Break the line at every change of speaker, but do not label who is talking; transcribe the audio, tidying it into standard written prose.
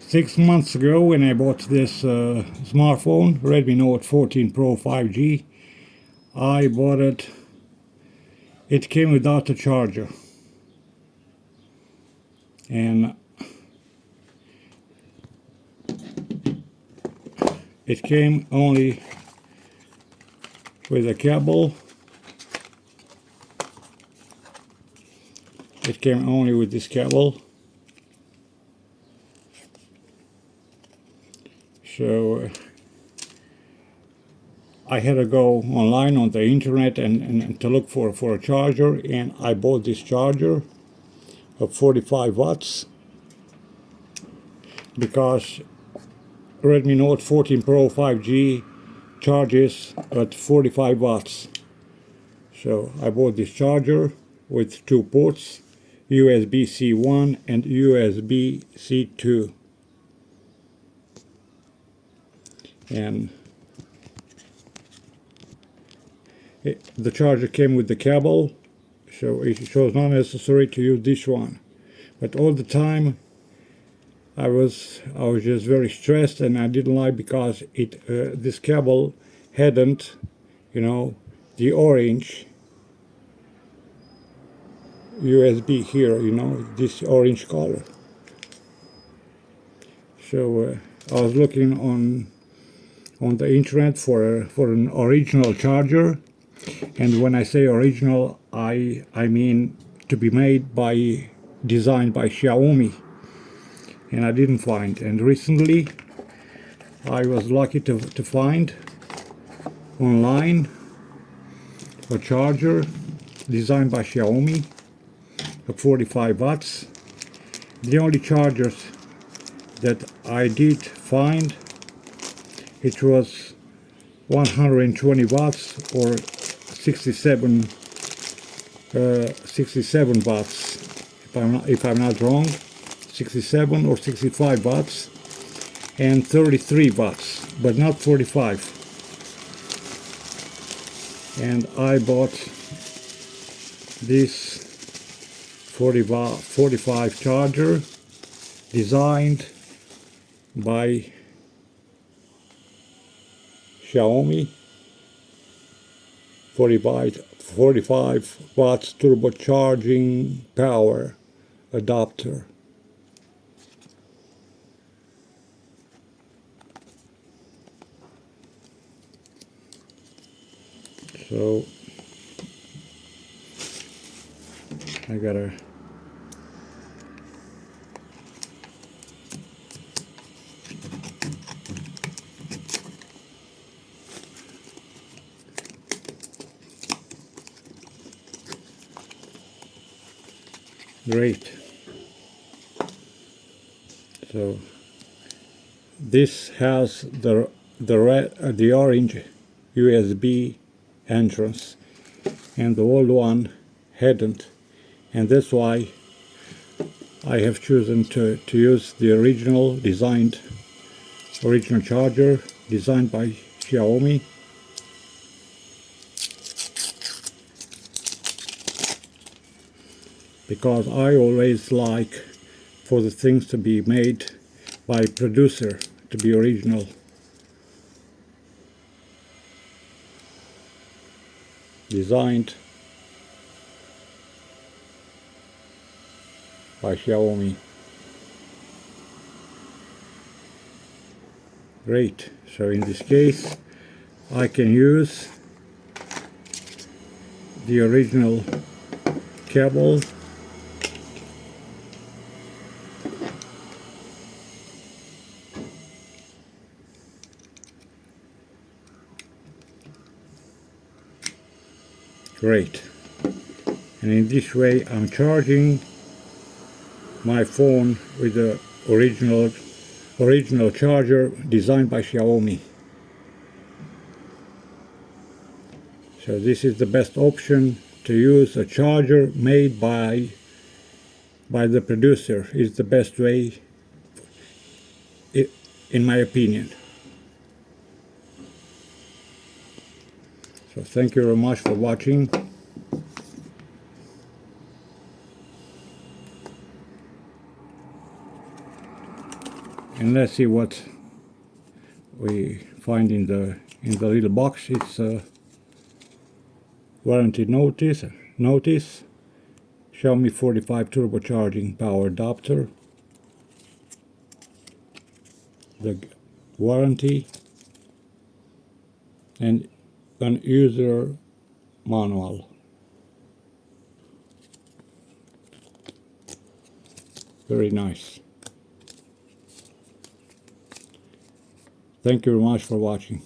6 months ago, when I bought this smartphone, Redmi Note 14 Pro 5G, I bought it. It came without a charger, and it came only with a cable. It came only with this cable. So I had to go online on the internet and to look for a charger, and I bought this charger of 45 watts because Redmi Note 14 Pro 5G charges at 45 watts. So I bought this charger with two ports, USB-C 1 and USB-C 2. And the charger came with the cable, so it was not necessary to use this one. But all the time I was just very stressed, and I didn't like because this cable hadn't, the orange USB here, this orange color. So I was looking on the internet for an original charger, and when I say original, I mean to be designed by Xiaomi, and I didn't find. And recently I was lucky to find online a charger designed by Xiaomi of 45 watts. The only chargers that I did find, it was 120 watts or 67 watts, if I'm not wrong, 67 or 65 watts, and 33 watts, but not 45. And I bought this 45 charger designed by Xiaomi, 45 watts turbocharging power adapter. So I gotta great. So this has the orange USB entrance, and the old one hadn't, and that's why I have chosen to use the original charger designed by Xiaomi. Because I always like for the things to be made by producer, to be original. Designed by Xiaomi. Great. So in this case I can use the original cable great. And in this way I'm charging my phone with the original charger designed by Xiaomi. So this is the best option, to use a charger made by the producer. Is the best way, in my opinion. So thank you very much for watching. And let's see what we find in the little box. It's a warranty notice, Xiaomi 45 turbocharging power adapter, the warranty, and an user manual. Very nice. Thank you very much for watching.